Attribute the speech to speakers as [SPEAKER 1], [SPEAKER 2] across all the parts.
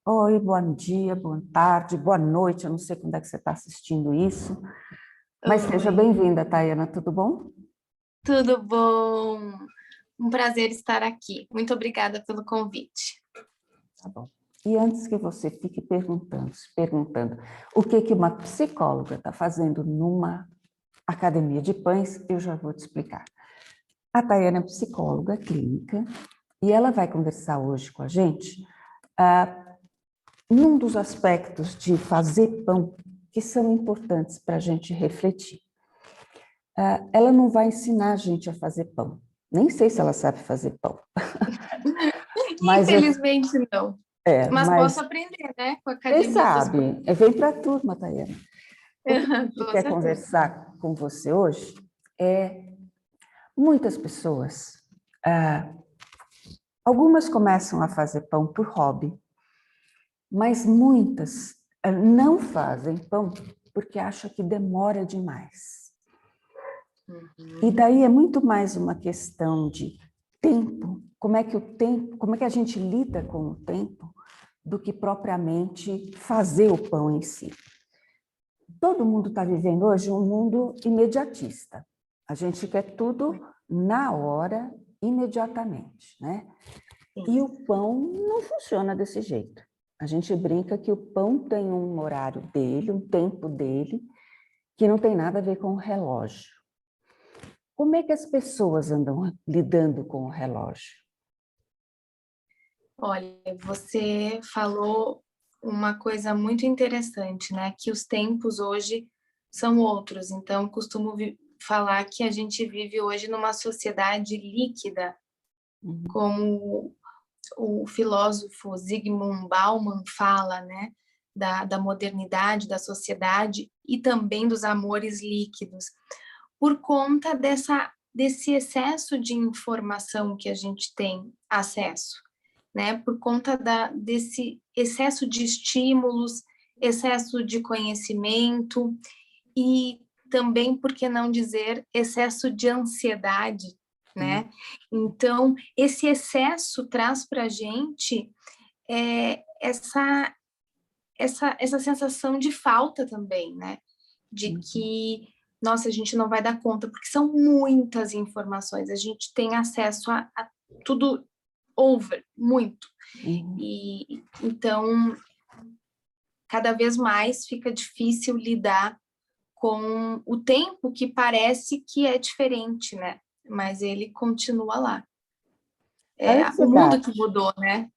[SPEAKER 1] Oi, bom dia, boa tarde, boa noite. Eu não sei quando é que você está assistindo isso, mas seja
[SPEAKER 2] Oi,
[SPEAKER 1] bem-vinda, Tayana, tudo bom?
[SPEAKER 2] tudo bom? Um prazer estar aqui. Muito obrigada pelo convite.
[SPEAKER 1] Tá bom. E antes que você fique se perguntando o que que uma psicóloga está fazendo numa academia de pães, eu já vou te explicar. A Tayana é psicóloga clínica e ela vai conversar hoje com a gente num dos aspectos de fazer pão que são importantes para a gente refletir. Ela não vai ensinar a gente a fazer pão. Nem sei se ela sabe fazer pão, mas,
[SPEAKER 2] Infelizmente, não. Mas posso
[SPEAKER 1] mas
[SPEAKER 2] aprender, né? Com a
[SPEAKER 1] quem
[SPEAKER 2] Academia dos Pães.
[SPEAKER 1] sabe, vem para a turma, Tayana. O que a gente
[SPEAKER 2] Com
[SPEAKER 1] quer
[SPEAKER 2] certeza.
[SPEAKER 1] conversar com você hoje é muitas pessoas, algumas começam a fazer pão por hobby, mas muitas não fazem pão porque acham que demora demais. E
[SPEAKER 2] Uhum.
[SPEAKER 1] daí é muito mais uma questão de tempo, como é que a gente lida com o tempo, do que propriamente fazer o pão em si. Todo mundo está vivendo hoje um mundo imediatista. A gente quer tudo na hora, imediatamente, né? E
[SPEAKER 2] Sim.
[SPEAKER 1] o pão não funciona desse jeito. A gente brinca que o pão tem um horário dele, um tempo dele, que não tem nada a ver com o relógio. Como é que as pessoas andam lidando com o relógio?
[SPEAKER 2] Olha, você falou uma coisa muito interessante, né? Que os tempos hoje são outros. Então, costumo falar que a gente vive hoje numa sociedade líquida,
[SPEAKER 1] Uhum.
[SPEAKER 2] como o filósofo Zygmunt Bauman fala, né, da modernidade, da sociedade e também dos amores líquidos, por conta desse excesso de informação que a gente tem acesso, né, por conta desse excesso de estímulos, excesso de conhecimento e também, por que não dizer, excesso de ansiedade,
[SPEAKER 1] Sim.
[SPEAKER 2] né? Então, esse excesso traz para a gente essa sensação de falta também, né? De
[SPEAKER 1] Uhum.
[SPEAKER 2] que, nossa, a gente não vai dar conta, porque são muitas informações, a gente tem acesso a tudo over, muito.
[SPEAKER 1] Uhum.
[SPEAKER 2] E então, cada vez mais fica difícil lidar com o tempo que parece que é diferente, né? Mas ele continua lá.
[SPEAKER 1] A
[SPEAKER 2] É o mundo
[SPEAKER 1] ansiedade,
[SPEAKER 2] que mudou, né?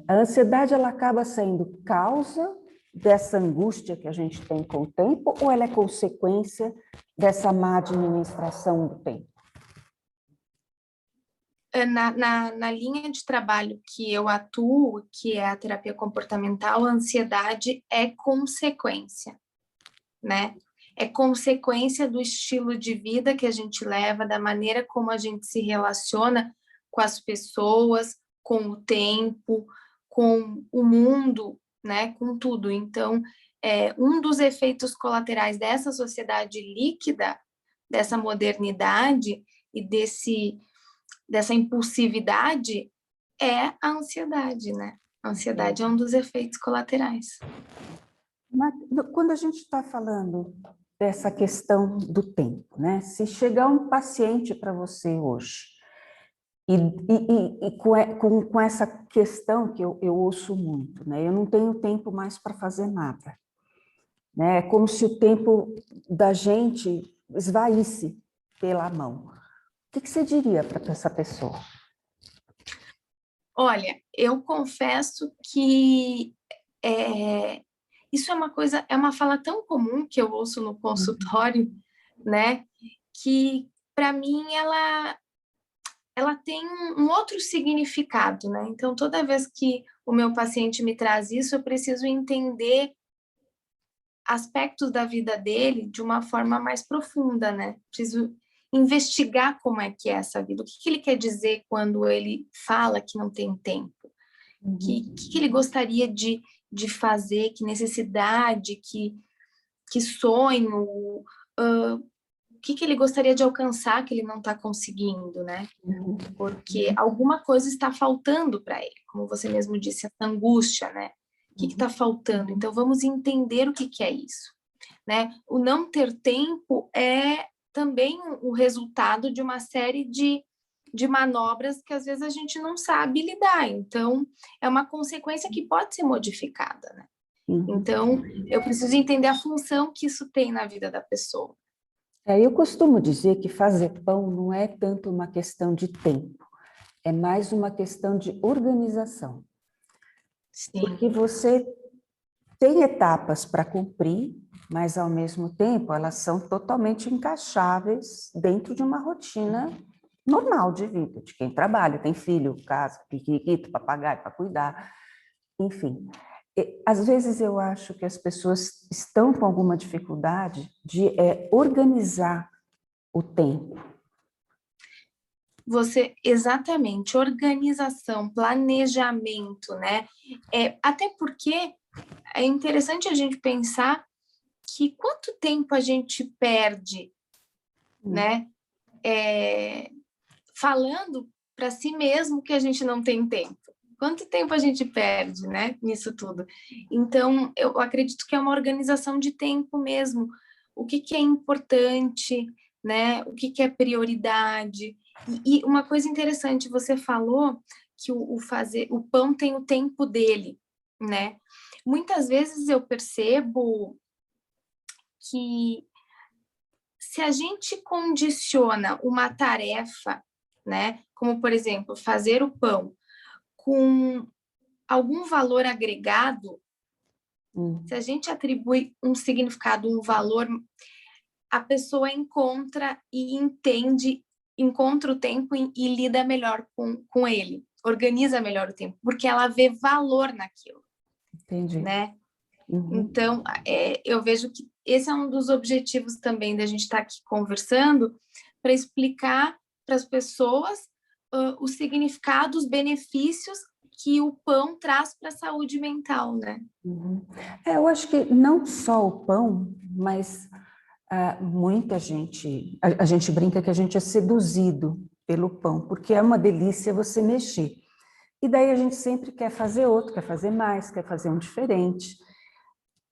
[SPEAKER 1] a ansiedade ela acaba sendo causa dessa angústia que a gente tem com o tempo, ou ela é consequência dessa má administração do tempo?
[SPEAKER 2] Na linha de trabalho que eu atuo, que é a terapia comportamental, a ansiedade é consequência, né? É consequência do estilo de vida que a gente leva, da maneira como a gente se relaciona com as pessoas, com o tempo, com o mundo, né? Com tudo. Então, um dos efeitos colaterais dessa sociedade líquida, dessa modernidade e dessa impulsividade é a ansiedade, né? A ansiedade é um dos efeitos colaterais.
[SPEAKER 1] Quando a gente está falando dessa questão do tempo, né? Se chegar um paciente para você hoje e com essa questão que eu ouço muito, né? Eu não tenho tempo mais para fazer nada, né? É como se o tempo da gente esvaísse pela mão. O que você diria para essa pessoa?
[SPEAKER 2] Olha, eu confesso que é, isso é uma coisa, é uma fala tão comum que eu ouço no consultório, né? Que para mim ela tem um outro significado, né? Então toda vez que o meu paciente me traz isso, eu preciso entender aspectos da vida dele de uma forma mais profunda, né? Preciso investigar como é que é essa vida, o que que ele quer dizer quando ele fala que não tem tempo, que ele gostaria de fazer, que necessidade, que sonho, o que ele gostaria de alcançar que ele não está conseguindo, né? Porque alguma coisa está faltando para ele, como você mesmo disse, essa angústia, né? O que está faltando? Então, vamos entender o que é isso, né? O não ter tempo é também o resultado de uma série de manobras que às vezes a gente não sabe lidar. Então, é uma consequência que pode ser modificada, né? Então, eu preciso entender a função que isso tem na vida da pessoa.
[SPEAKER 1] Eu costumo dizer que fazer pão não é tanto uma questão de tempo, é mais uma questão de organização.
[SPEAKER 2] Sim.
[SPEAKER 1] Porque você tem etapas para cumprir, mas ao mesmo tempo elas são totalmente encaixáveis dentro de uma rotina normal de vida, de quem trabalha, tem filho, casa, piquito, papagaio para cuidar, enfim. Às vezes eu acho que as pessoas estão com alguma dificuldade de organizar o tempo.
[SPEAKER 2] Exatamente, organização, planejamento, né? Até porque é interessante a gente pensar que quanto tempo a gente perde, né? Falando para si mesmo que a gente não tem tempo. Quanto tempo a gente perde, né? Nisso tudo. Então, eu acredito que é uma organização de tempo mesmo. O que é importante, né? O que é prioridade. E uma coisa interessante, você falou que o pão tem o tempo dele, né? Muitas vezes eu percebo que se a gente condiciona uma tarefa, né, como por exemplo, fazer o pão com algum valor agregado, se a gente atribui um significado, um valor, a pessoa encontra e entende, encontra o tempo e lida melhor com ele, organiza melhor o tempo, porque ela vê valor naquilo.
[SPEAKER 1] Entendi.
[SPEAKER 2] Né? Então, eu vejo que esse é um dos objetivos também da gente estar aqui conversando, para explicar para as pessoas o significado, os benefícios que o pão traz para a saúde mental, né?
[SPEAKER 1] Eu acho que não só o pão, mas muita gente, a gente brinca que a gente é seduzido pelo pão, porque é uma delícia você mexer. E daí a gente sempre quer fazer outro, quer fazer mais, quer fazer um diferente.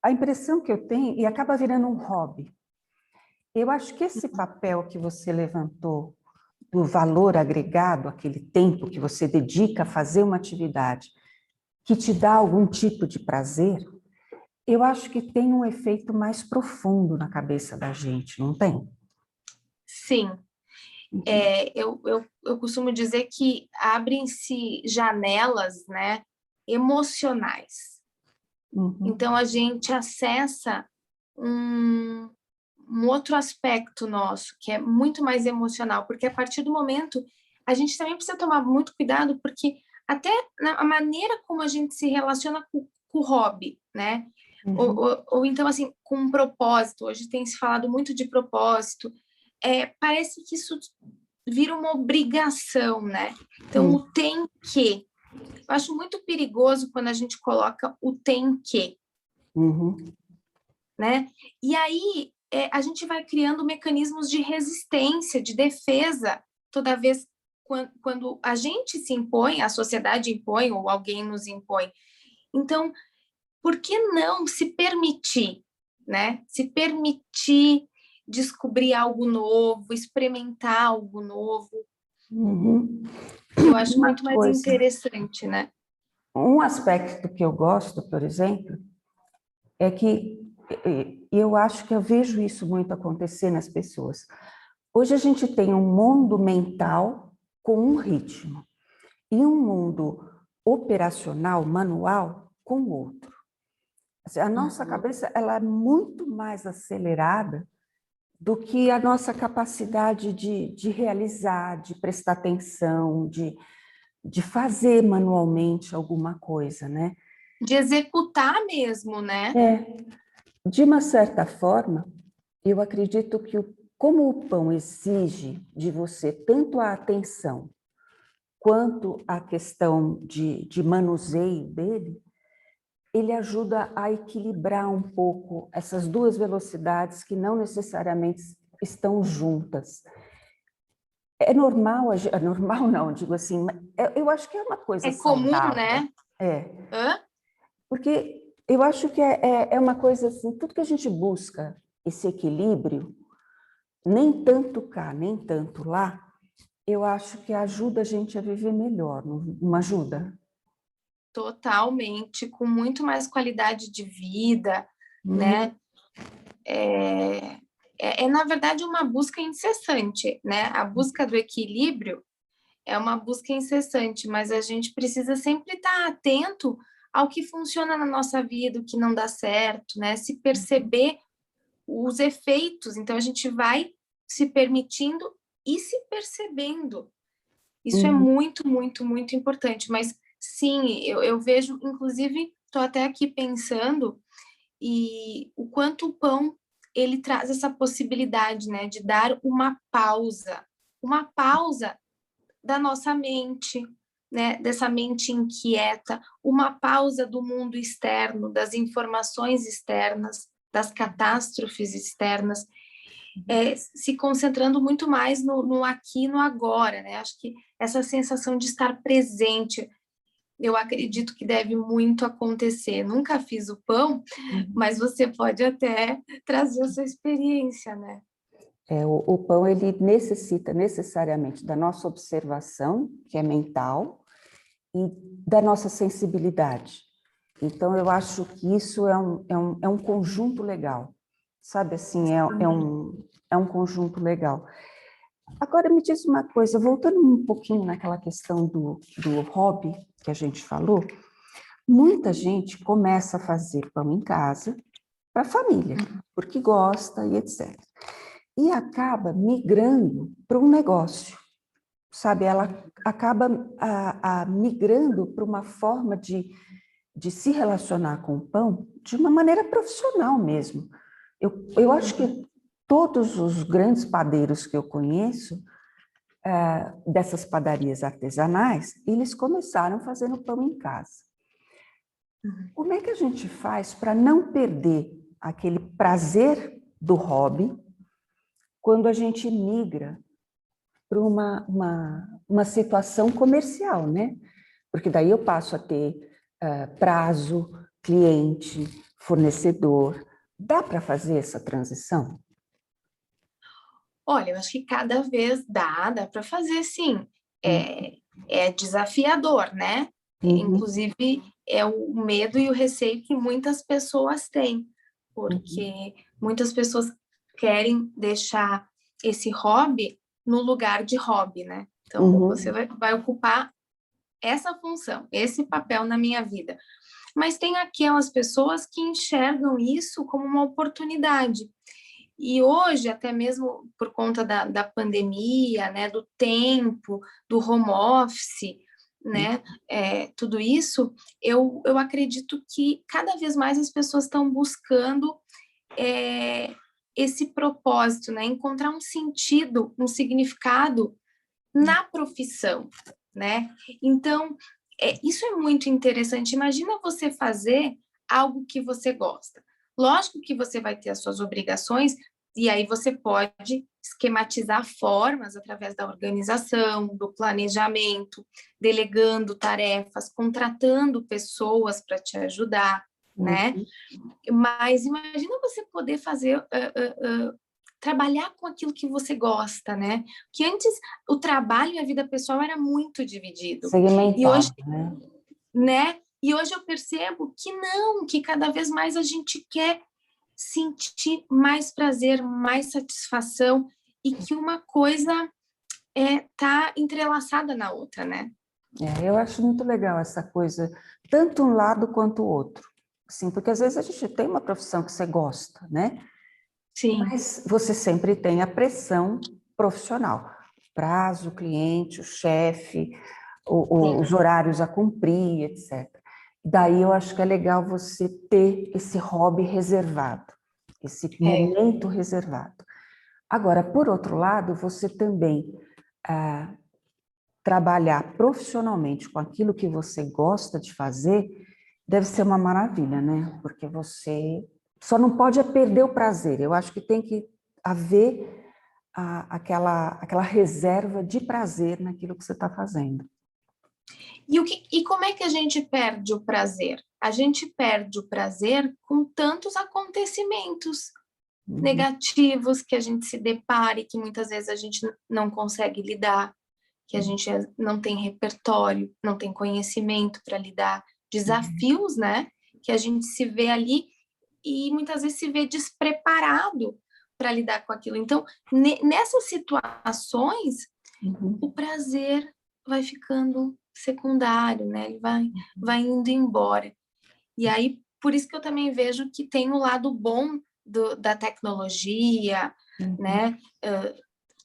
[SPEAKER 1] A impressão que eu tenho, e acaba virando um hobby, eu acho que esse papel que você levantou, do valor agregado, aquele tempo que você dedica a fazer uma atividade, que te dá algum tipo de prazer, eu acho que tem um efeito mais profundo na cabeça da gente, não tem?
[SPEAKER 2] Sim. Eu costumo dizer que abrem-se janelas, né, emocionais. Então, a gente acessa um outro aspecto nosso, que é muito mais emocional, porque a partir do momento, a gente também precisa tomar muito cuidado, porque até a maneira como a gente se relaciona com o hobby, né? Ou então, assim, com um propósito. Hoje tem se falado muito de propósito. Parece que isso vira uma obrigação, né? Então, o tem que. Eu acho muito perigoso quando a gente coloca o tem que. Né? E aí a gente vai criando mecanismos de resistência, de defesa, toda vez quando a gente se impõe, a sociedade impõe ou alguém nos impõe. Então, por que não se permitir, né? Se permitir descobrir algo novo, experimentar algo novo. Eu acho muito mais interessante, né?
[SPEAKER 1] Um aspecto que eu gosto, por exemplo, é que eu acho que eu vejo isso muito acontecer nas pessoas. Hoje a gente tem um mundo mental com um ritmo e um mundo operacional, manual, com outro. A nossa cabeça ela é muito mais acelerada do que a nossa capacidade de realizar, de prestar atenção, de fazer manualmente alguma coisa, né?
[SPEAKER 2] De executar mesmo, né?
[SPEAKER 1] De uma certa forma, eu acredito que como o pão exige de você tanto a atenção quanto a questão de manuseio dele, ele ajuda a equilibrar um pouco essas duas velocidades que não necessariamente estão juntas. É normal não, digo assim, eu acho que é uma coisa
[SPEAKER 2] É comum,
[SPEAKER 1] saudável.
[SPEAKER 2] né?
[SPEAKER 1] Porque porque eu acho que é uma coisa assim, tudo que a gente busca, esse equilíbrio, nem tanto cá, nem tanto lá, eu acho que ajuda a gente a viver melhor, não ajuda?
[SPEAKER 2] Totalmente, com muito mais qualidade de vida,
[SPEAKER 1] Uhum,
[SPEAKER 2] né? Na verdade, uma busca incessante, né? A busca do equilíbrio é uma busca incessante, mas a gente precisa sempre estar atento ao que funciona na nossa vida, o que não dá certo, né? Se perceber os efeitos. Então, a gente vai se permitindo e se percebendo. Isso é
[SPEAKER 1] uhum,
[SPEAKER 2] muito, muito, muito importante. Mas, sim, eu vejo, inclusive, estou até aqui pensando e o quanto o pão ele traz essa possibilidade, né, de dar uma pausa da nossa mente, né, dessa mente inquieta, uma pausa do mundo externo, das informações externas, das catástrofes externas, se concentrando muito mais no aqui e no agora, né? Acho que essa sensação de estar presente, eu acredito que deve muito acontecer. Nunca fiz o pão,
[SPEAKER 1] uhum.
[SPEAKER 2] mas você pode até trazer a sua experiência, né?
[SPEAKER 1] O pão, ele necessita necessariamente da nossa observação, que é mental, e da nossa sensibilidade. Então, eu acho que isso é um conjunto legal, sabe assim, é um conjunto legal. Agora, me diz uma coisa, voltando um pouquinho naquela questão do hobby que a gente falou, muita gente começa a fazer pão em casa para a família, porque gosta e etc. E acaba migrando para um negócio, sabe? Ela acaba migrando para uma forma de se relacionar com o pão de uma maneira profissional mesmo. Eu acho que todos os grandes padeiros que eu conheço, dessas padarias artesanais, eles começaram fazendo pão em casa. Como é que a gente faz para não perder aquele prazer do hobby quando a gente migra para uma situação comercial, né? Porque daí eu passo a ter prazo, cliente, fornecedor. Dá para fazer essa transição?
[SPEAKER 2] Olha, eu acho que cada vez dá para fazer, sim.
[SPEAKER 1] Hum,
[SPEAKER 2] É desafiador, né?
[SPEAKER 1] uhum,
[SPEAKER 2] Inclusive, é o medo e o receio que muitas pessoas têm,
[SPEAKER 1] uhum,
[SPEAKER 2] porque muitas pessoas querem deixar esse hobby no lugar de hobby, né? Então, você
[SPEAKER 1] uhum,
[SPEAKER 2] vai ocupar essa função, esse papel na minha vida. Mas tem aquelas pessoas que enxergam isso como uma oportunidade. E hoje, até mesmo por conta da pandemia, né, do tempo, do home office, né, tudo isso, eu acredito que cada vez mais as pessoas estão buscando é, esse propósito, né, encontrar um sentido, um significado na profissão, né? Então, isso é muito interessante. Imagina você fazer algo que você gosta. Lógico que você vai ter as suas obrigações, e aí você pode esquematizar formas através da organização, do planejamento, delegando tarefas, contratando pessoas para te ajudar, né?
[SPEAKER 1] uhum.
[SPEAKER 2] Mas imagina você poder fazer trabalhar com aquilo que você gosta, né? Que antes o trabalho e a vida pessoal era muito dividido. E hoje,
[SPEAKER 1] Segmentado, né?
[SPEAKER 2] né? E hoje eu percebo que não, que cada vez mais a gente quer sentir mais prazer, mais satisfação e que uma coisa tá entrelaçada na outra, né?
[SPEAKER 1] Eu acho muito legal essa coisa, tanto um lado quanto o outro. Sim, porque às vezes a gente tem uma profissão que você gosta, né?
[SPEAKER 2] Sim,
[SPEAKER 1] Mas você sempre tem a pressão profissional, prazo, o cliente, o chefe, os
[SPEAKER 2] sim.
[SPEAKER 1] horários a cumprir, etc. Daí eu acho que é legal você ter esse hobby reservado, esse
[SPEAKER 2] É,
[SPEAKER 1] momento reservado. Agora, por outro lado, você também trabalhar profissionalmente com aquilo que você gosta de fazer deve ser uma maravilha, né? Porque você só não pode perder o prazer. Eu acho que tem que haver aquela reserva de prazer naquilo que você está fazendo.
[SPEAKER 2] E como é que a gente perde o prazer? A gente perde o prazer com tantos acontecimentos negativos que a gente se depara e que muitas vezes a gente não consegue lidar, que a gente não tem repertório, não tem conhecimento para lidar, desafios, né? Que a gente se vê ali e muitas vezes se vê despreparado para lidar com aquilo. Então, nessas situações, o prazer vai ficando secundário, né? Ele vai indo embora. E aí, por isso que eu também vejo que tem o lado bom da tecnologia, né?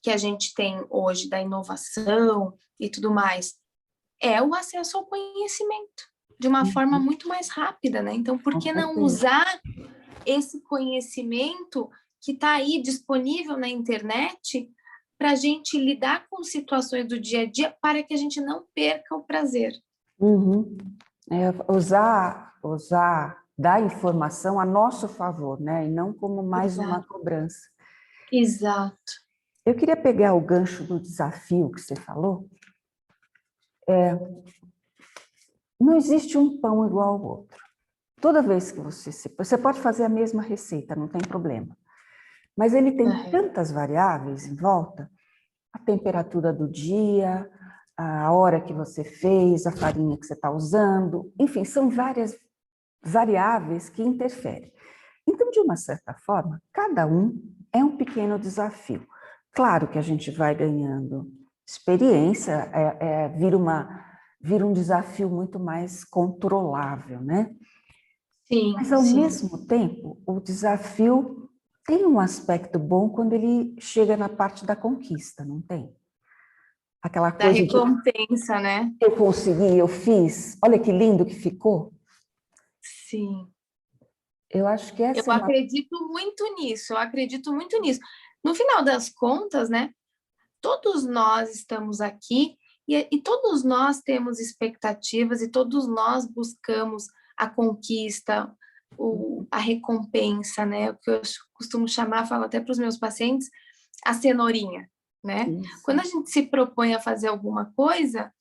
[SPEAKER 2] Que a gente tem hoje, da inovação e tudo mais, é o acesso ao conhecimento de uma forma muito mais rápida, né? Então, por que não usar esse conhecimento que está aí disponível na internet para a gente lidar com situações do dia a dia para que a gente não perca o prazer?
[SPEAKER 1] Usar da informação a nosso favor, né? E não como mais uma cobrança.
[SPEAKER 2] Exato.
[SPEAKER 1] Eu queria pegar o gancho do desafio que você falou. Não existe um pão igual ao outro. Toda vez que você pode fazer a mesma receita, não tem problema. Mas ele tem tantas variáveis em volta, a temperatura do dia, a hora que você fez, a farinha que você está usando, enfim, são várias variáveis que interferem. Então, de uma certa forma, cada um é um pequeno desafio. Claro que a gente vai ganhando experiência, vira um desafio muito mais controlável, né?
[SPEAKER 2] Sim,
[SPEAKER 1] Mas, ao
[SPEAKER 2] sim.
[SPEAKER 1] mesmo tempo, o desafio tem um aspecto bom quando ele chega na parte da conquista, não tem? Aquela
[SPEAKER 2] Da
[SPEAKER 1] coisa de
[SPEAKER 2] recompensa, né?
[SPEAKER 1] eu consegui, eu fiz, olha que lindo que ficou.
[SPEAKER 2] Sim.
[SPEAKER 1] Eu acho que essa
[SPEAKER 2] Eu
[SPEAKER 1] é uma...
[SPEAKER 2] acredito muito nisso, eu acredito muito nisso. No final das contas, né? Todos nós estamos aqui e todos nós temos expectativas e todos nós buscamos a conquista, a recompensa, né? O que eu costumo chamar, falo até para os meus pacientes, a cenourinha, né?
[SPEAKER 1] Isso.
[SPEAKER 2] Quando a gente se propõe a fazer alguma coisa,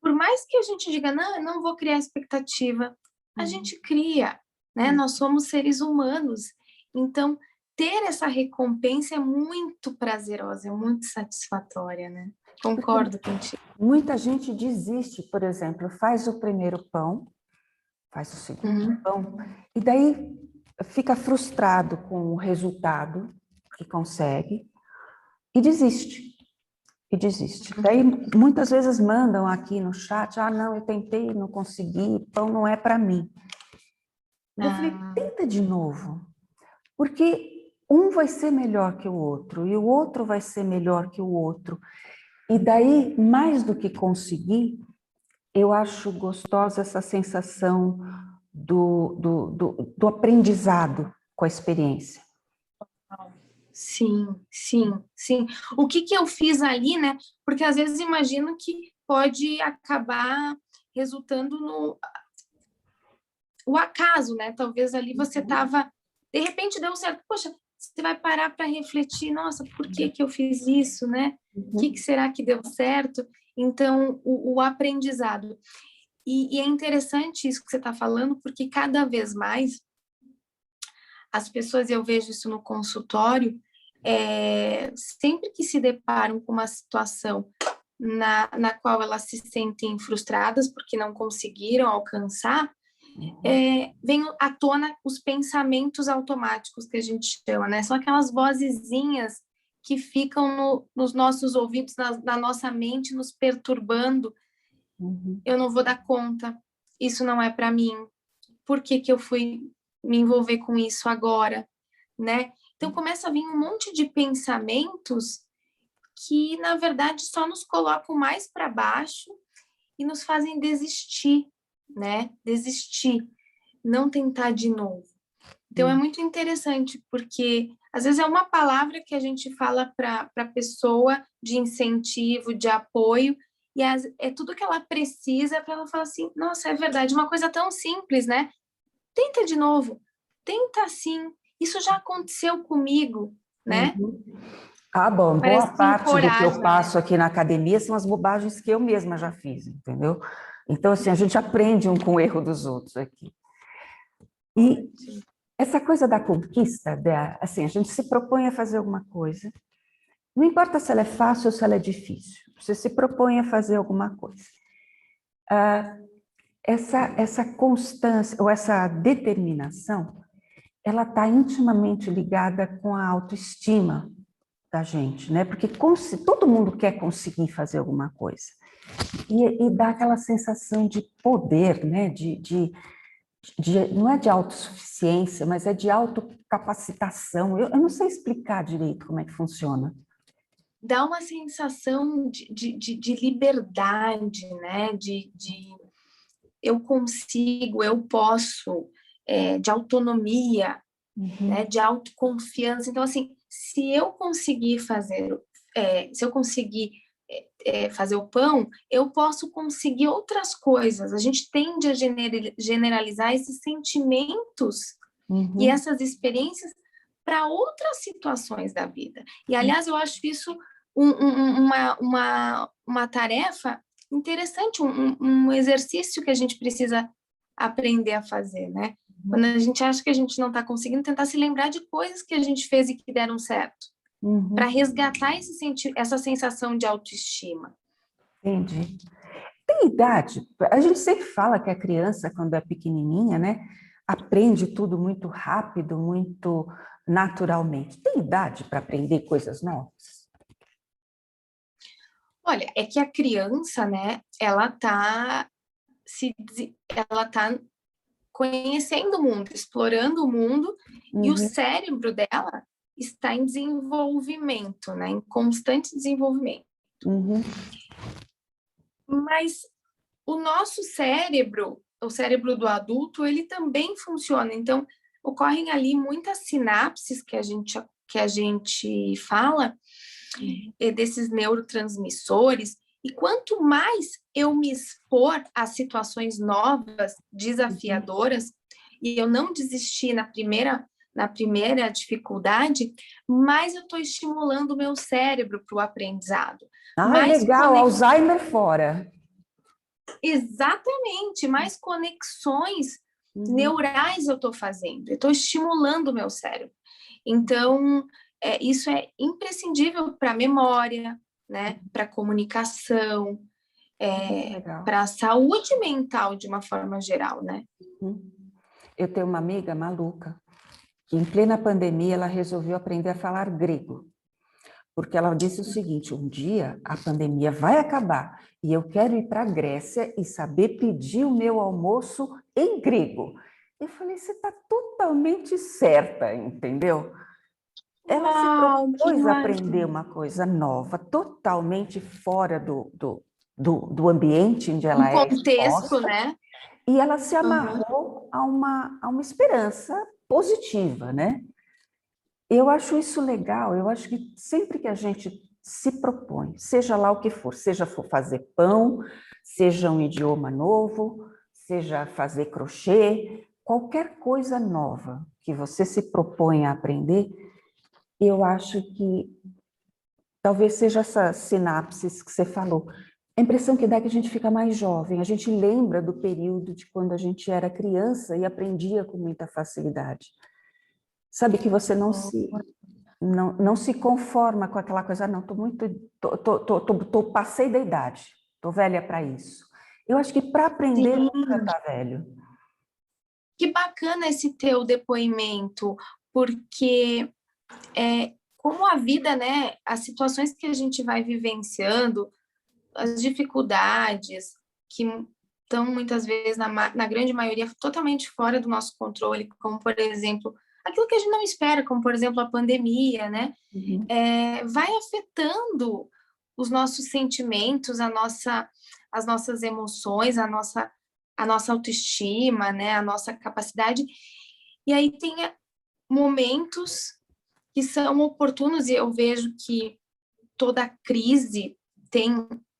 [SPEAKER 2] por mais que a gente diga, não, eu não vou criar expectativa, a gente cria, né? Nós somos seres humanos, então ter essa recompensa é muito prazerosa, é muito satisfatória, né? Concordo contigo.
[SPEAKER 1] Muita gente desiste, por exemplo, faz o primeiro pão, faz o segundo pão, e daí fica frustrado com o resultado que consegue e desiste. E desiste. Daí muitas vezes mandam aqui no chat, não, eu tentei, não consegui, pão não é para mim. Eu falei, tenta de novo, porque um vai ser melhor que o outro, e o outro vai ser melhor que o outro. E daí, mais do que conseguir, eu acho gostosa essa sensação do aprendizado com a experiência.
[SPEAKER 2] Sim, sim, sim. O que eu fiz ali, né? Porque às vezes imagino que pode acabar resultando no o acaso, né? Talvez ali você estava, de repente deu certo. Poxa, você vai parar para refletir, nossa, por que eu fiz isso, né? O que será que deu certo? Então, o aprendizado. E é interessante isso que você está falando, porque cada vez mais as pessoas, eu vejo isso no consultório, sempre que se deparam com uma situação na qual elas se sentem frustradas porque não conseguiram alcançar, vem à tona os pensamentos automáticos que a gente chama, né? São aquelas vozezinhas que ficam nos nossos ouvidos, na nossa mente, nos perturbando. Eu não vou dar conta, isso não é para mim. Por que eu fui me envolver com isso agora, né? Então começa a vir um monte de pensamentos que, na verdade, só nos colocam mais para baixo e nos fazem desistir, né? Desistir, não tentar de novo. Então é muito interessante, porque às vezes é uma palavra que a gente fala para a pessoa de incentivo, de apoio, e é tudo que ela precisa para ela falar assim, nossa, é verdade, uma coisa tão simples, né? Tenta de novo, tenta sim, isso já aconteceu comigo, né?
[SPEAKER 1] Ah, bom,
[SPEAKER 2] Parece
[SPEAKER 1] boa
[SPEAKER 2] que
[SPEAKER 1] parte do que eu
[SPEAKER 2] encoraja, né?
[SPEAKER 1] passo aqui na academia são as bobagens que eu mesma já fiz, entendeu? Então, assim, a gente aprende um com o erro dos outros aqui. E
[SPEAKER 2] Ótimo.
[SPEAKER 1] essa coisa da conquista, assim, a gente se propõe a fazer alguma coisa, não importa se ela é fácil ou se ela é difícil, você se propõe a fazer alguma coisa. Essa constância ou essa determinação, ela está intimamente ligada com a autoestima da gente, né? Porque todo mundo quer conseguir fazer alguma coisa. E dá aquela sensação de poder, né? Não é de autossuficiência, mas é de autocapacitação. Eu não sei explicar direito como é que funciona.
[SPEAKER 2] Dá uma sensação de liberdade, né? Eu consigo, eu posso, de autonomia, né? De autoconfiança. Então, assim, se eu conseguir fazer, se eu conseguir fazer o pão, eu posso conseguir outras coisas. A gente tende a generalizar esses sentimentos e
[SPEAKER 1] Uhum.
[SPEAKER 2] essas experiências para outras situações da vida. E, aliás, eu acho isso uma tarefa interessante, um exercício que a gente precisa aprender a fazer, né? Quando a gente acha que a gente não está conseguindo, tentar se lembrar de coisas que a gente fez e que deram certo, para
[SPEAKER 1] Uhum.
[SPEAKER 2] resgatar essa sensação de autoestima.
[SPEAKER 1] Entendi. Tem idade? A gente sempre fala que a criança, quando é pequenininha, né, aprende tudo muito rápido, muito naturalmente. Tem idade para aprender coisas novas?
[SPEAKER 2] Olha, é que a criança, né, ela tá conhecendo o mundo, explorando o mundo, e o
[SPEAKER 1] Uhum.
[SPEAKER 2] cérebro dela está em desenvolvimento, né, em constante desenvolvimento.
[SPEAKER 1] Uhum.
[SPEAKER 2] Mas o nosso cérebro, o cérebro do adulto, ele também funciona. Então, ocorrem ali muitas sinapses que a gente fala, desses neurotransmissores, e quanto mais eu me expor a situações novas, desafiadoras, e eu não desistir na primeira dificuldade, mais eu estou estimulando o meu cérebro para o aprendizado.
[SPEAKER 1] Ah,
[SPEAKER 2] Mais
[SPEAKER 1] legal,
[SPEAKER 2] conexões.
[SPEAKER 1] Alzheimer fora.
[SPEAKER 2] Exatamente, mais conexões
[SPEAKER 1] Uhum.
[SPEAKER 2] neurais eu estou fazendo, eu estou estimulando o meu cérebro. Então, isso é imprescindível para a memória, né? Para a comunicação,
[SPEAKER 1] Legal.
[SPEAKER 2] para a saúde mental de uma forma geral, né?
[SPEAKER 1] Uhum. Eu tenho uma amiga maluca que, em plena pandemia, ela resolveu aprender a falar grego. Porque ela disse o seguinte: um dia a pandemia vai acabar e eu quero ir para a Grécia e saber pedir o meu almoço em grego. Eu falei: você está totalmente certa, entendeu? Ela se
[SPEAKER 2] Uau, que
[SPEAKER 1] propôs a aprender
[SPEAKER 2] maravilha!
[SPEAKER 1] uma coisa nova, totalmente fora do ambiente onde
[SPEAKER 2] Um
[SPEAKER 1] ela é
[SPEAKER 2] contexto,
[SPEAKER 1] exposta,
[SPEAKER 2] né?
[SPEAKER 1] e ela se
[SPEAKER 2] Uhum.
[SPEAKER 1] amarrou a uma esperança positiva, né? Eu acho isso legal, eu acho que sempre que a gente se propõe, seja lá o que for, seja for fazer pão, seja um idioma novo, seja fazer crochê, qualquer coisa nova que você se propõe a aprender, eu acho que talvez seja essas sinapses que você falou. A impressão que dá é que a gente fica mais jovem, a gente lembra do período de quando a gente era criança e aprendia com muita facilidade. Sabe que você não se conforma com aquela coisa, não, passei da idade, estou velha para isso. Eu acho que para aprender nunca
[SPEAKER 2] Sim,
[SPEAKER 1] está velho.
[SPEAKER 2] que bacana esse teu depoimento, porque como a vida, né, as situações que a gente vai vivenciando, as dificuldades que estão muitas vezes, na grande maioria, totalmente fora do nosso controle, como, por exemplo, aquilo que a gente não espera, como, por exemplo, a pandemia, né,
[SPEAKER 1] Uhum.
[SPEAKER 2] vai afetando os nossos sentimentos, as nossas emoções, a nossa autoestima, né, a nossa capacidade. E aí tem momentos que são oportunos, e eu vejo que toda crise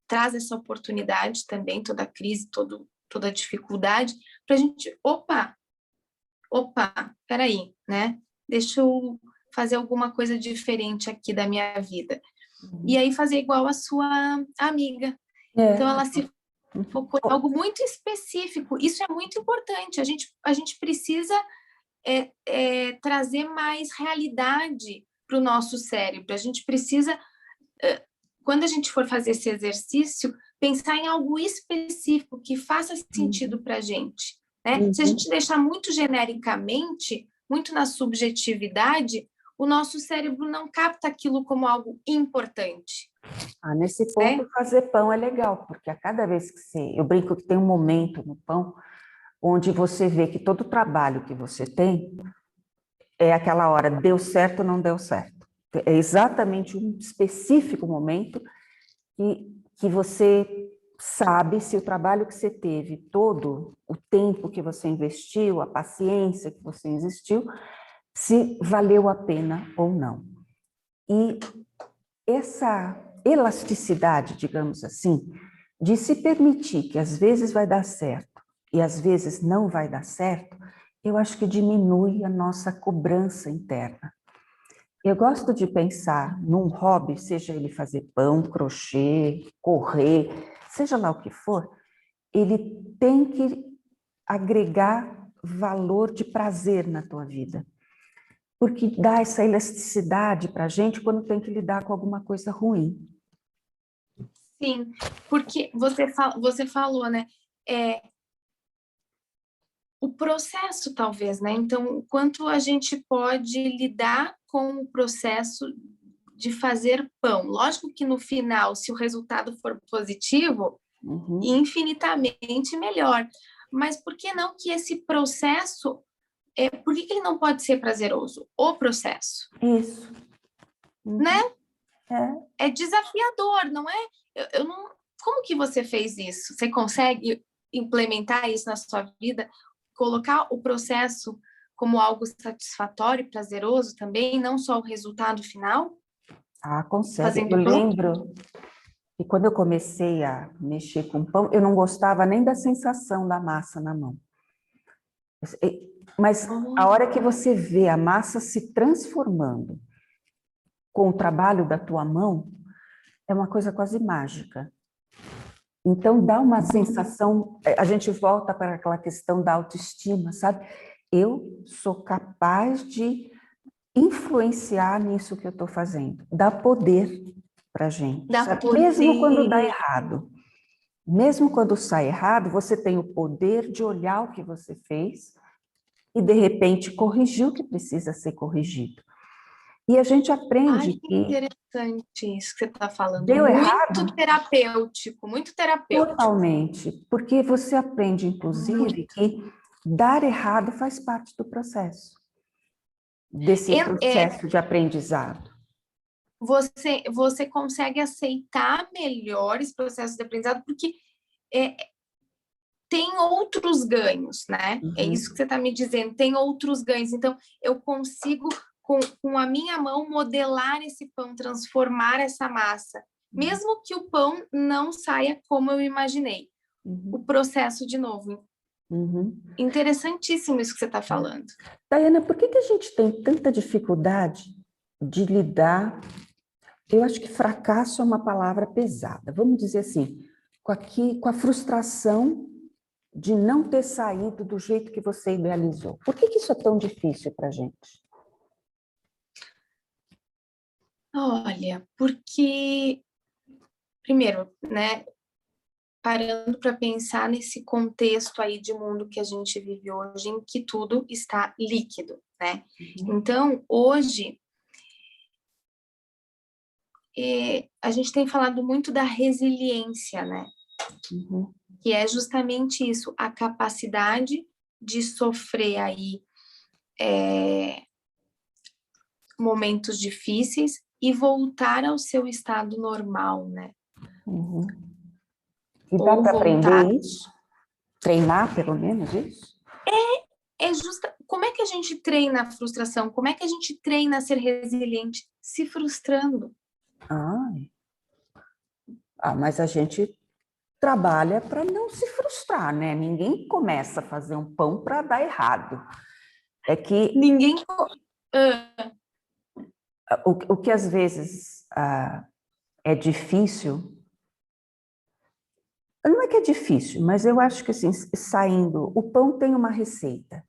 [SPEAKER 2] traz essa oportunidade também, toda crise, toda dificuldade, para a gente, opa, peraí, né? Deixa eu fazer alguma coisa diferente aqui da minha vida. E aí fazer igual a sua amiga. Então, ela se focou em algo muito específico. Isso é muito importante. A gente precisa trazer mais realidade para o nosso cérebro. A gente precisa, quando a gente for fazer esse exercício, pensar em algo específico que faça sentido para a gente. Né? Se a gente deixar muito genericamente, muito na subjetividade, o nosso cérebro não capta aquilo como algo importante.
[SPEAKER 1] Nesse ponto, fazer pão é legal, porque a cada vez que eu brinco que tem um momento no pão onde você vê que todo o trabalho que você tem é aquela hora, deu certo ou não deu certo. É exatamente um específico momento que você sabe se o trabalho que você teve, todo o tempo que você investiu, a paciência que você investiu, se valeu a pena ou não. E essa elasticidade, digamos assim, de se permitir que às vezes vai dar certo e às vezes não vai dar certo, eu acho que diminui a nossa cobrança interna. Eu gosto de pensar num hobby, seja ele fazer pão, crochê, correr, seja lá o que for, ele tem que agregar valor de prazer na tua vida. Porque dá essa elasticidade para a gente quando tem que lidar com alguma coisa ruim.
[SPEAKER 2] Sim, porque você falou, né? O processo, talvez, né? Então, o quanto a gente pode lidar com o processo de fazer pão. Lógico que no final, se o resultado for positivo, infinitamente melhor. Mas por que não que esse processo, por que ele não pode ser prazeroso? O processo.
[SPEAKER 1] Isso.
[SPEAKER 2] Né? É desafiador, não é? Eu não... Como que você fez isso? Você consegue implementar isso na sua vida? Colocar o processo como algo satisfatório e prazeroso também, não só o resultado final?
[SPEAKER 1] Consegue. Eu lembro que quando eu comecei a mexer com pão, eu não gostava nem da sensação da massa na mão. Mas a hora que você vê a massa se transformando com o trabalho da tua mão, é uma coisa quase mágica. Então, dá uma sensação, a gente volta para aquela questão da autoestima, sabe? Eu sou capaz de influenciar nisso que eu estou fazendo. Dá poder para a gente, mesmo quando dá errado. Mesmo quando sai errado, você tem o poder de olhar o que você fez e, de repente, corrigir o que precisa ser corrigido. E a gente aprende
[SPEAKER 2] que interessante isso que você está falando.
[SPEAKER 1] Deu
[SPEAKER 2] muito
[SPEAKER 1] errado.
[SPEAKER 2] Terapêutico, muito terapêutico.
[SPEAKER 1] Totalmente, porque você aprende, inclusive, que dar errado faz parte do processo, desse processo de aprendizado.
[SPEAKER 2] Você consegue aceitar melhor esse processo de aprendizado porque tem outros ganhos, né? É isso que você está me dizendo, tem outros ganhos. Então, eu consigo, com a minha mão, modelar esse pão, transformar essa massa. Mesmo que o pão não saia como eu imaginei. O processo, de novo. Interessantíssimo isso que você está falando.
[SPEAKER 1] Daiana, por que a gente tem tanta dificuldade de lidar... Eu acho que fracasso é uma palavra pesada. Vamos dizer assim, com a frustração de não ter saído do jeito que você idealizou. Por que isso é tão difícil para a gente?
[SPEAKER 2] Olha, porque, primeiro, né, parando para pensar nesse contexto aí de mundo que a gente vive hoje, em que tudo está líquido, né? Então, hoje, a gente tem falado muito da resiliência, né? Que é justamente isso, a capacidade de sofrer aí momentos difíceis e voltar ao seu estado normal, né?
[SPEAKER 1] E dá para aprender isso? Treinar, pelo menos, isso?
[SPEAKER 2] Como é que a gente treina a frustração? Como é que a gente treina a ser resiliente? Se frustrando.
[SPEAKER 1] Mas a gente trabalha para não se frustrar, né? Ninguém começa a fazer um pão para dar errado. É que...
[SPEAKER 2] Ninguém...
[SPEAKER 1] o que às vezes é difícil, não é que é difícil, mas eu acho que assim, saindo, o pão tem uma receita,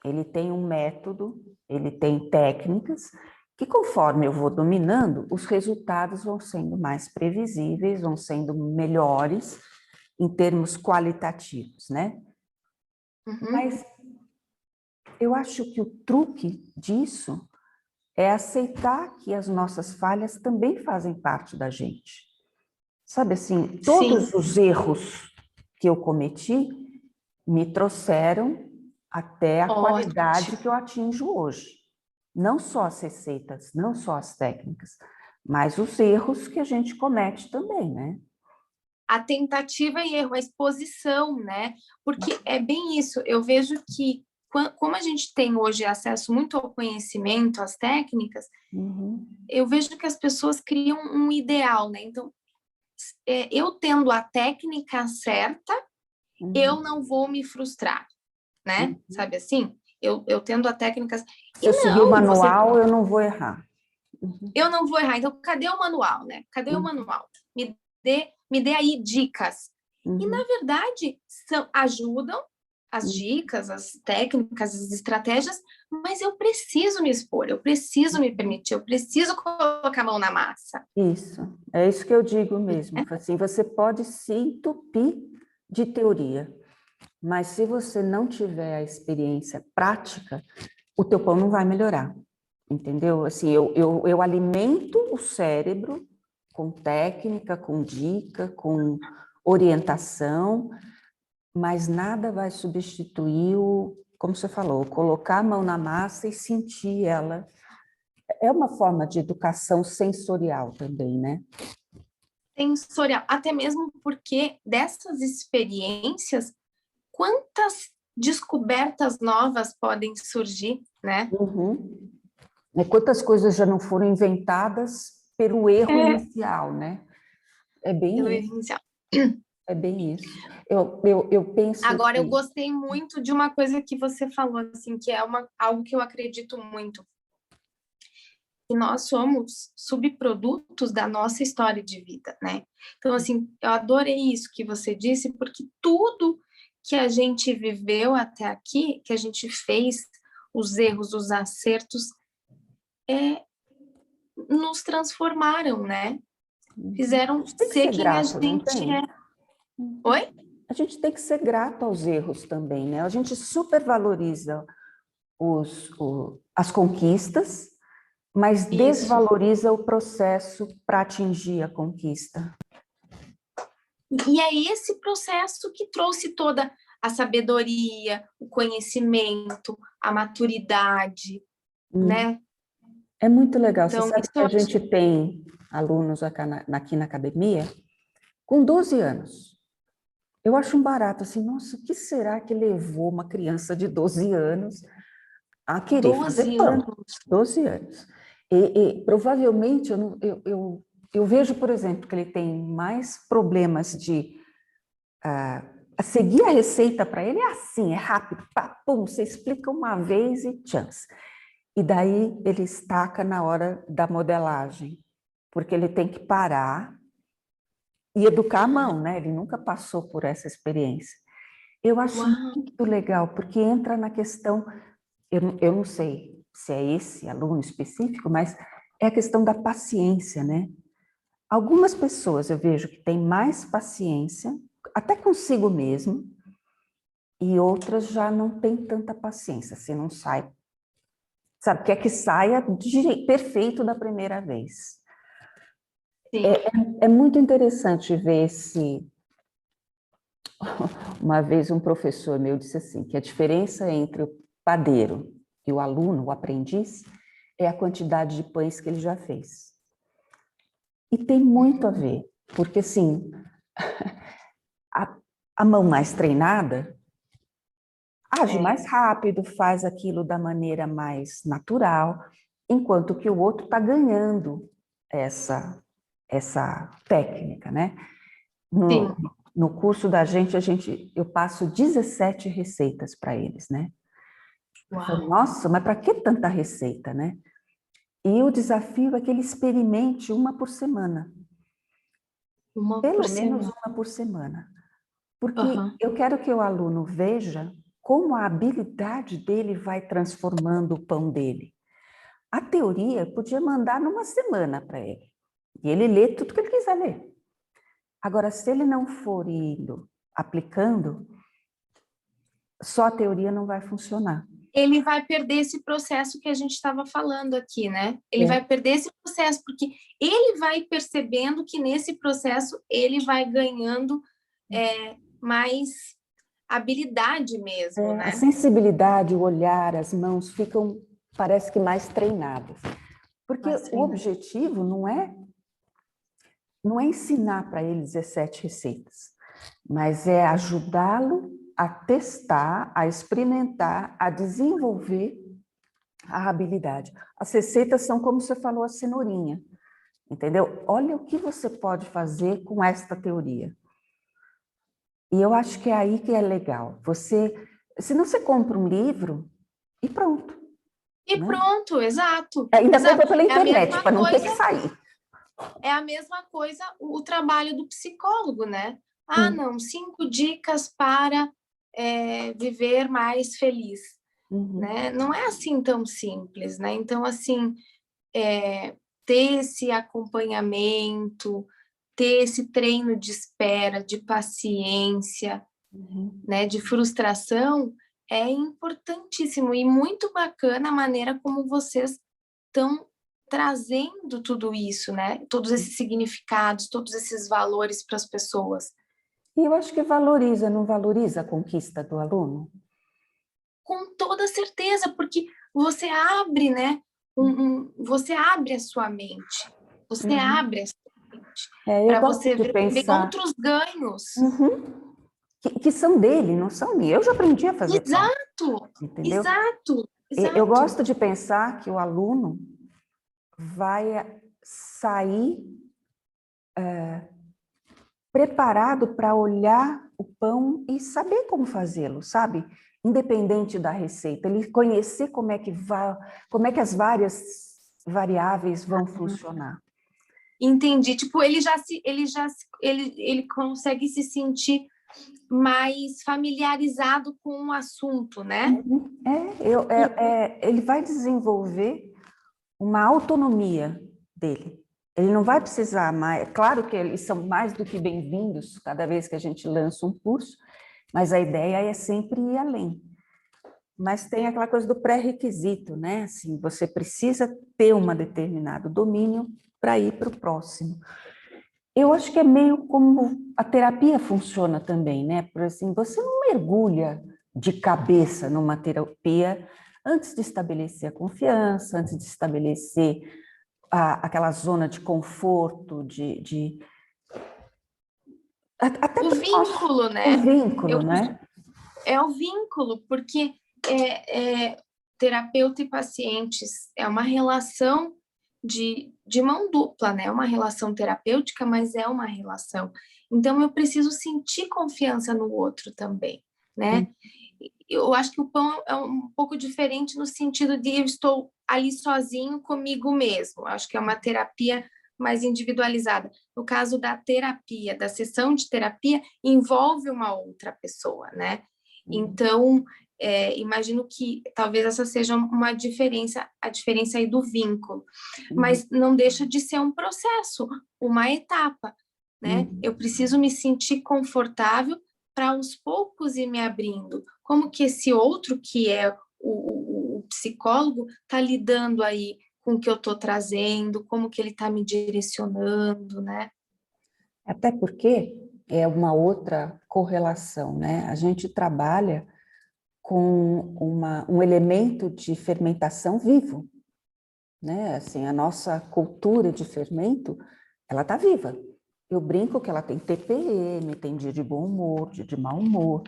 [SPEAKER 1] ele tem um método, ele tem técnicas, que conforme eu vou dominando, os resultados vão sendo mais previsíveis, vão sendo melhores em termos qualitativos, né? Mas eu acho que o truque disso é aceitar que as nossas falhas também fazem parte da gente. Sabe assim, todos os erros que eu cometi me trouxeram até a qualidade que eu atinjo hoje. Não só as receitas, não só as técnicas, mas os erros que a gente comete também, né?
[SPEAKER 2] A tentativa e erro, a exposição, né? Porque é bem isso, eu vejo que como a gente tem hoje acesso muito ao conhecimento, às técnicas, eu vejo que as pessoas criam um ideal, né? Então, eu tendo a técnica certa, eu não vou me frustrar, né? Sabe assim? Eu tendo a técnica...
[SPEAKER 1] Se eu seguir o manual, eu não vou errar.
[SPEAKER 2] Eu não vou errar. Então, cadê o manual, né? Cadê o manual? Me dê aí dicas. E, na verdade, ajudam as dicas, as técnicas, as estratégias, mas eu preciso me expor, eu preciso me permitir, eu preciso colocar a mão na massa.
[SPEAKER 1] Isso, é isso que eu digo mesmo. Assim, você pode se entupir de teoria, mas se você não tiver a experiência prática, o teu pão não vai melhorar, entendeu? Assim, eu alimento o cérebro com técnica, com dica, com orientação, mas nada vai substituir como você falou, colocar a mão na massa e sentir ela. É uma forma de educação sensorial também, né?
[SPEAKER 2] Sensorial, até mesmo porque dessas experiências, quantas descobertas novas podem surgir, né?
[SPEAKER 1] Quantas coisas já não foram inventadas pelo erro inicial, né? É bem
[SPEAKER 2] Pelo
[SPEAKER 1] isso.
[SPEAKER 2] erro inicial.
[SPEAKER 1] É bem isso. Eu penso
[SPEAKER 2] Agora,
[SPEAKER 1] que...
[SPEAKER 2] eu gostei muito de uma coisa que você falou, assim, que é algo que eu acredito muito. Que nós somos subprodutos da nossa história de vida, né? Então, assim, eu adorei isso que você disse, porque tudo que a gente viveu até aqui, que a gente fez, os erros, os acertos, nos transformaram, né? Fizeram
[SPEAKER 1] Tem que
[SPEAKER 2] ser
[SPEAKER 1] ser
[SPEAKER 2] quem a
[SPEAKER 1] grato, não
[SPEAKER 2] gente é.
[SPEAKER 1] tem?
[SPEAKER 2] Oi?
[SPEAKER 1] A gente tem que ser grato aos erros também, né? A gente supervaloriza as conquistas, mas
[SPEAKER 2] Isso.
[SPEAKER 1] desvaloriza o processo para atingir a conquista.
[SPEAKER 2] E é esse processo que trouxe toda a sabedoria, o conhecimento, a maturidade, né?
[SPEAKER 1] É muito legal. Você
[SPEAKER 2] Então,
[SPEAKER 1] sabe
[SPEAKER 2] isso
[SPEAKER 1] que
[SPEAKER 2] eu
[SPEAKER 1] a
[SPEAKER 2] acho.
[SPEAKER 1] gente tem alunos aqui na academia com 12 anos. Eu acho um barato, assim, nossa, o que será que levou uma criança de 12 anos a querer fazer
[SPEAKER 2] 12
[SPEAKER 1] pão?
[SPEAKER 2] anos.
[SPEAKER 1] 12 anos. E provavelmente, eu vejo, por exemplo, que ele tem mais problemas de seguir a receita para ele, é assim, é rápido, pá, pum, você explica uma vez e chance. E daí ele estaca na hora da modelagem, porque ele tem que parar e educar a mão, né? Ele nunca passou por essa experiência. Eu acho
[SPEAKER 2] Uau.
[SPEAKER 1] muito legal, porque entra na questão, eu não sei se é esse aluno específico, mas é a questão da paciência, né? Algumas pessoas eu vejo que têm mais paciência, até consigo mesmo, e outras já não têm tanta paciência, se não sai, sabe, quer que saia perfeito da primeira vez.
[SPEAKER 2] Sim.
[SPEAKER 1] É muito interessante ver uma vez um professor meu disse assim, que a diferença entre o padeiro e o aluno, o aprendiz, é a quantidade de pães que ele já fez. E tem muito a ver, porque assim, a mão mais treinada age mais rápido, faz aquilo da maneira mais natural, enquanto que o outro está ganhando essa técnica, né?
[SPEAKER 2] Sim.
[SPEAKER 1] No curso da gente, eu passo 17 receitas para eles, né? Eu falo,
[SPEAKER 2] Uau.
[SPEAKER 1] nossa, mas para que tanta receita, né? E o desafio é que ele experimente uma por semana. Pelo menos uma por semana. Porque eu quero que o aluno veja como a habilidade dele vai transformando o pão dele. A teoria podia mandar numa semana para ele. E ele lê tudo que ele quiser ler. Agora, se ele não for indo, aplicando, só a teoria não vai funcionar.
[SPEAKER 2] Ele vai perder esse processo que a gente estava falando aqui, né? Ele vai perder esse processo, porque ele vai percebendo que nesse processo ele vai ganhando mais habilidade mesmo, né?
[SPEAKER 1] A sensibilidade, o olhar, as mãos ficam, parece que mais treinadas. Porque o objetivo não é ensinar para ele 17 receitas, mas é ajudá-lo a testar, a experimentar, a desenvolver a habilidade. As receitas são, como você falou, a cenourinha, entendeu? Olha o que você pode fazer com esta teoria. E eu acho que é aí que é legal. Senão você compra um livro e pronto.
[SPEAKER 2] E
[SPEAKER 1] né?
[SPEAKER 2] pronto, exato.
[SPEAKER 1] Ainda compra pela internet, para não ter que sair.
[SPEAKER 2] É a mesma coisa o trabalho do psicólogo, né? Ah, não, 5 dicas para viver mais feliz. Né? Não é assim tão simples, né? Então, assim, ter esse acompanhamento, ter esse treino de espera, de paciência, né? De frustração, é importantíssimo e muito bacana a maneira como vocês estão trazendo tudo isso, né? Todos esses significados, todos esses valores para as pessoas.
[SPEAKER 1] E eu acho que valoriza, não valoriza a conquista do aluno?
[SPEAKER 2] Com toda certeza, porque você abre, né? Você abre a sua mente. Você abre a sua mente. Para você ver outros ganhos.
[SPEAKER 1] Que são dele, não são meus. Eu já aprendi a fazer pão.
[SPEAKER 2] Exato,
[SPEAKER 1] entendeu?
[SPEAKER 2] Exato.
[SPEAKER 1] Eu gosto de pensar que o aluno vai sair preparado para olhar o pão e saber como fazê-lo, sabe? Independente da receita, ele conhecer como é que as várias variáveis vão funcionar.
[SPEAKER 2] Entendi. Tipo, ele consegue se sentir mais familiarizado com o assunto, né?
[SPEAKER 1] Ele vai desenvolver uma autonomia dele. Ele não vai precisar mais... Claro que eles são mais do que bem-vindos cada vez que a gente lança um curso, mas a ideia é sempre ir além. Mas tem aquela coisa do pré-requisito, né? Assim, você precisa ter um determinado domínio para ir para o próximo. Eu acho que é meio como a terapia funciona também, né? Por assim, você não mergulha de cabeça numa terapia antes de estabelecer a confiança, antes de estabelecer aquela zona de conforto, até
[SPEAKER 2] o vínculo, né?
[SPEAKER 1] O vínculo, né?
[SPEAKER 2] É o vínculo, porque terapeuta e pacientes é uma relação de mão dupla, né? É uma relação terapêutica, mas é uma relação. Então, eu preciso sentir confiança no outro também, né? Eu acho que o pão é um pouco diferente no sentido de eu estou ali sozinho comigo mesmo. Eu acho que é uma terapia mais individualizada. No caso da terapia, da sessão de terapia, envolve uma outra pessoa, né? Então, imagino que talvez essa seja uma diferença, a diferença aí do vínculo. Mas não deixa de ser um processo, uma etapa, né? Eu preciso me sentir confortável para aos poucos ir me abrindo. Como que esse outro, que é o psicólogo, está lidando aí com o que eu estou trazendo, como que ele está me direcionando, né?
[SPEAKER 1] Até porque é uma outra correlação, né? A gente trabalha com um elemento de fermentação vivo, né? Assim, a nossa cultura de fermento, ela está viva. Eu brinco que ela tem TPM, tem dia de bom humor, dia de mau humor,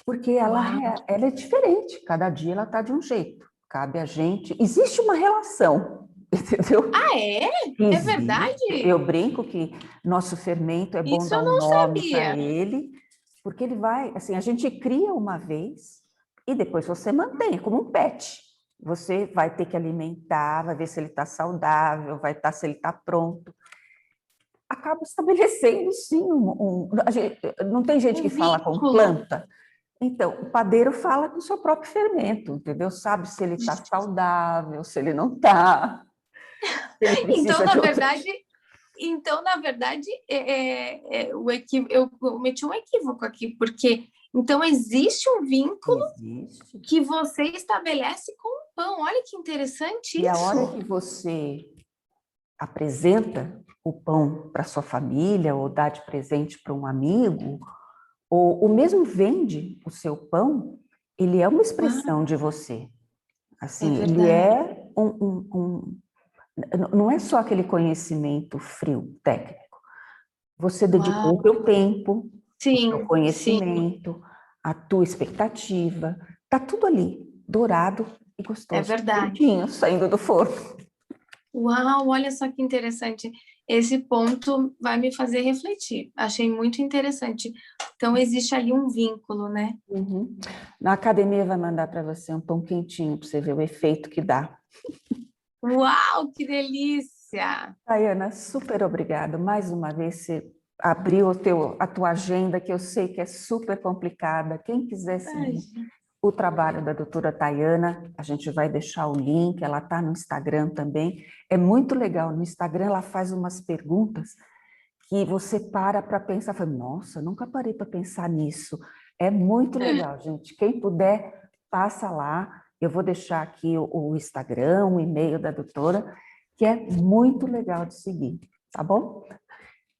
[SPEAKER 1] porque ela é diferente, cada dia ela está de um jeito. Cabe a gente... Existe uma relação, entendeu?
[SPEAKER 2] Ah, é?
[SPEAKER 1] Existe.
[SPEAKER 2] É verdade?
[SPEAKER 1] Eu brinco que nosso fermento é bom
[SPEAKER 2] Isso
[SPEAKER 1] dar
[SPEAKER 2] eu
[SPEAKER 1] um
[SPEAKER 2] não
[SPEAKER 1] nome para
[SPEAKER 2] sabia.
[SPEAKER 1] ele, porque ele vai... Assim, a gente cria uma vez e depois você mantém, é como um pet. Você vai ter que alimentar, vai ver se ele está saudável, vai estar se ele está pronto. Acaba estabelecendo, sim, não tem gente que fala com planta. Então, o padeiro fala com o seu próprio fermento, entendeu? Sabe se ele está saudável, se ele não está, se ele precisa de outro...
[SPEAKER 2] Então, na verdade, eu cometi um equívoco aqui, porque então existe um vínculo que você estabelece com o pão. Olha que interessante isso.
[SPEAKER 1] E a hora que você apresenta o pão para sua família, ou dá de presente para um amigo, ou mesmo vende o seu pão, ele é uma expressão de você. Assim, ele é não é só aquele conhecimento frio, técnico. Você dedicou o teu tempo, o teu conhecimento, a tua expectativa. Está tudo ali, dourado e gostoso.
[SPEAKER 2] É verdade.
[SPEAKER 1] Quentinho, saindo do forno.
[SPEAKER 2] Uau, olha só que interessante. Esse ponto vai me fazer refletir. Achei muito interessante. Então, existe ali um vínculo, né?
[SPEAKER 1] Uhum. Na academia vai mandar para você um pão quentinho, para você ver o efeito que dá.
[SPEAKER 2] Uau, que delícia!
[SPEAKER 1] Tayana, super obrigada. Mais uma vez, você abriu a tua agenda, que eu sei que é super complicada. Quem quiser seguir o trabalho da doutora Tayana, a gente vai deixar o link, ela está no Instagram também. É muito legal, no Instagram ela faz umas perguntas que você para pensar, fala, nossa, nunca parei para pensar nisso. É muito legal, gente. Quem puder, passa lá. Eu vou deixar aqui o Instagram, o e-mail da doutora, que é muito legal de seguir, tá bom?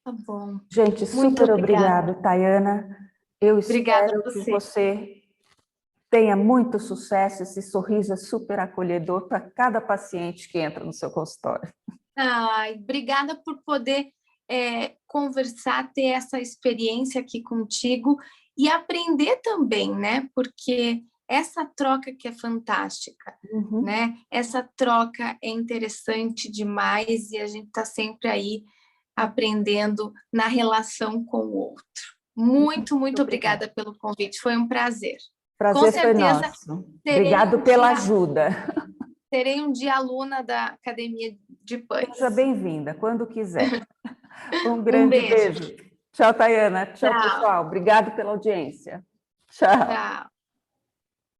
[SPEAKER 2] Tá bom.
[SPEAKER 1] Gente, super obrigado, Tayana. Eu espero que você tenha muito sucesso. Esse sorriso é super acolhedor para cada paciente que entra no seu consultório.
[SPEAKER 2] Ai, obrigada por poder conversar, ter essa experiência aqui contigo e aprender também, né? Porque essa troca que é fantástica, né? Essa troca é interessante demais e a gente está sempre aí aprendendo na relação com o outro. Muito, muito obrigada pelo convite. Foi um prazer.
[SPEAKER 1] Prazer foi nosso. Obrigado pela ajuda.
[SPEAKER 2] Serei um dia aluna da Academia de Pães.
[SPEAKER 1] Seja bem-vinda, quando quiser. Um grande beijo. Tchau, Tayana. Tchau, pessoal. Obrigado pela audiência. Tchau.